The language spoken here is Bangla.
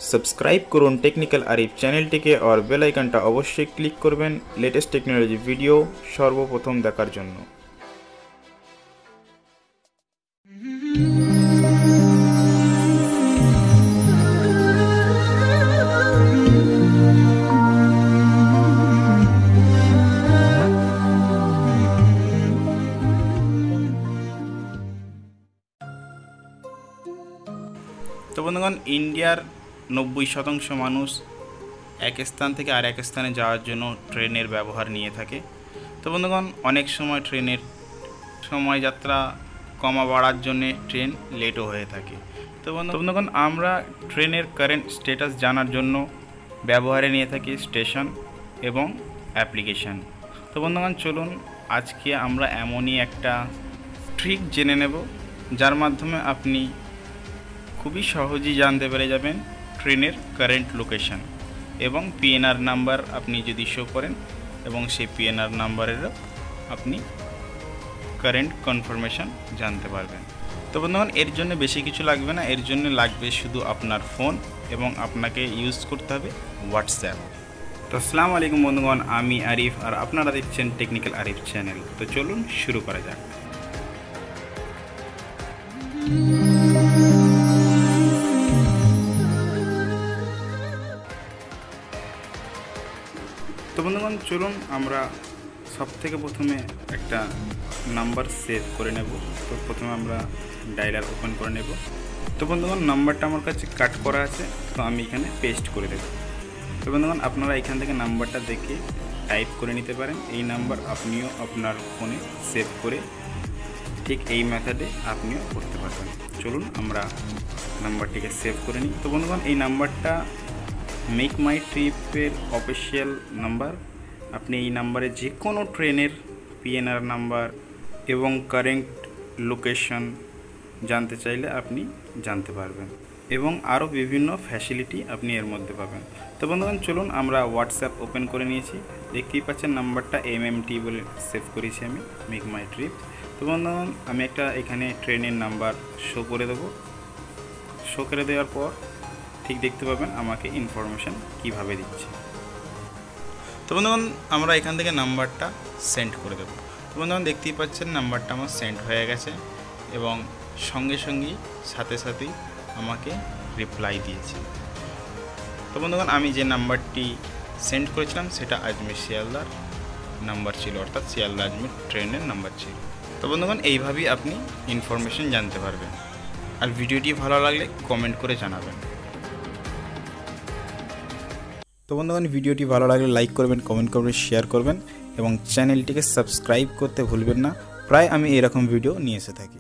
সাবস্ক্রাইব করুন টেকনিক্যাল আরিফ চ্যানেলটিকে আর বেল আইকনটা অবশ্যই ক্লিক করবেন লেটেস্ট টেকনোলজি ভিডিও সর্বপ্রথম দেখার জন্য। তো বন্ধুগণ, ইন্ডিয়ার 90% মানুষ এক স্থান থেকে আর এক স্থানে যাওয়ার জন্য ট্রেনের ব্যবহার নিয়ে থাকে। তো বন্ধুগণ, অনেক সময় ট্রেনের সময় যাত্রা কমা বাড়ার জন্যে ট্রেন লেটও হয়ে থাকে। তো বন্ধুগণ, আমরা ট্রেনের কারেন্ট স্ট্যাটাস জানার জন্য ব্যবহারে নিয়ে থাকি স্টেশন এবং অ্যাপ্লিকেশান। তো বন্ধুগণ, চলুন আজকে আমরা এমনই একটা ট্রিক জেনে নেব যার মাধ্যমে আপনি খুবই সহজেই জানতে পেরে যাবেন ট্রেনের কারেন্ট লোকেশন এবং পিএনআর নাম্বার আপনি যদি শো করেন এবং সেই পিএনআর নাম্বারেরও আপনি কারেন্ট কনফার্মেশন জানতে পারবেন। তো বন্ধুগণ, এর জন্য বেশি কিছু লাগবে না, এর জন্য লাগবে শুধু আপনার ফোন এবং আপনাকে ইউজ করতে হবে হোয়াটসঅ্যাপ। তো আসসালামু আলাইকুম বন্ধুগণ, আমি আরিফ আর আপনারা দেখছেন টেকনিক্যাল আরিফ চ্যানেল। তো চলুন শুরু করা যাক। তো বন্ধুগণ, চলুন আমরা সবথেকে প্রথমে একটা নাম্বার সেভ করে নেব। তো প্রথমে আমরা ডায়ালার ওপেন করে নেব। তো বন্ধুগণ, নাম্বারটা আমার কাছে কাট করা আছে, তো আমি এখানে পেস্ট করে দেব। তো বন্ধুগণ, আপনারা এখান থেকে নাম্বারটা দেখে টাইপ করে নিতে পারেন। এই নাম্বার আপনিও আপনার ফোনে সেভ করে ঠিক এই মেথডে আপনিও করতে পারবেন। চলুন আমরা নাম্বারটিকে সেভ করে নিই। তো বন্ধুগণ, এই নাম্বারটা মেক মাই ট্রিপের অফিসিয়াল নাম্বার। আপনি এই নাম্বারে যে কোনো ট্রেনের পিএনআর নাম্বার এবং কারেন্ট লোকেশন জানতে চাইলে আপনি জানতে পারবেন এবং আরও বিভিন্ন ফ্যাসিলিটি আপনি এর মধ্যে পাবেন। তো বন্ধুগণ, চলুন আমরা হোয়াটসঅ্যাপ ওপেন করে নিয়েছি। দেখতেই পাচ্ছেন নাম্বারটা MMT বলে সেভ করেছি আমি, মেক মাই ট্রিপ। তো বন্ধুগণ, আমি একটা এখানে ট্রেনের নাম্বার শো করে দেবো। শো করে দেওয়ার পর ঠিক দেখতে পাবেন আমাকে ইনফরমেশান কিভাবে দিচ্ছে। তো বন্ধুগণ, আমরা এখান থেকে নাম্বারটা সেন্ড করে দেবো। তো বন্ধুগণ, দেখতেই পাচ্ছেন নাম্বারটা আমার সেন্ড হয়ে গেছে এবং সঙ্গে সঙ্গেই সাথে সাথেই আমাকে রিপ্লাই দিয়েছে। তো বন্ধুগণ, আমি যে নাম্বারটি সেন্ড করেছিলাম সেটা আজমির শিয়ালদার নাম্বার ছিল, অর্থাৎ শিয়ালদা আজমির ট্রেনের নাম্বার ছিল। তো বন্ধুগণ, এইভাবেই আপনি ইনফরমেশন জানতে পারবেন। আর ভিডিওটি ভালো লাগলে কমেন্ট করে জানাবেন। তো বন্ধুগণ, ভিডিওটি ভালো লাগলে লাইক করবেন, কমেন্ট করবেন, শেয়ার করবেন এবং চ্যানেলটিকে সাবস্ক্রাইব করতে ভুলবেন না। প্রায় আমি এরকম ভিডিও নিয়ে এসে থাকি।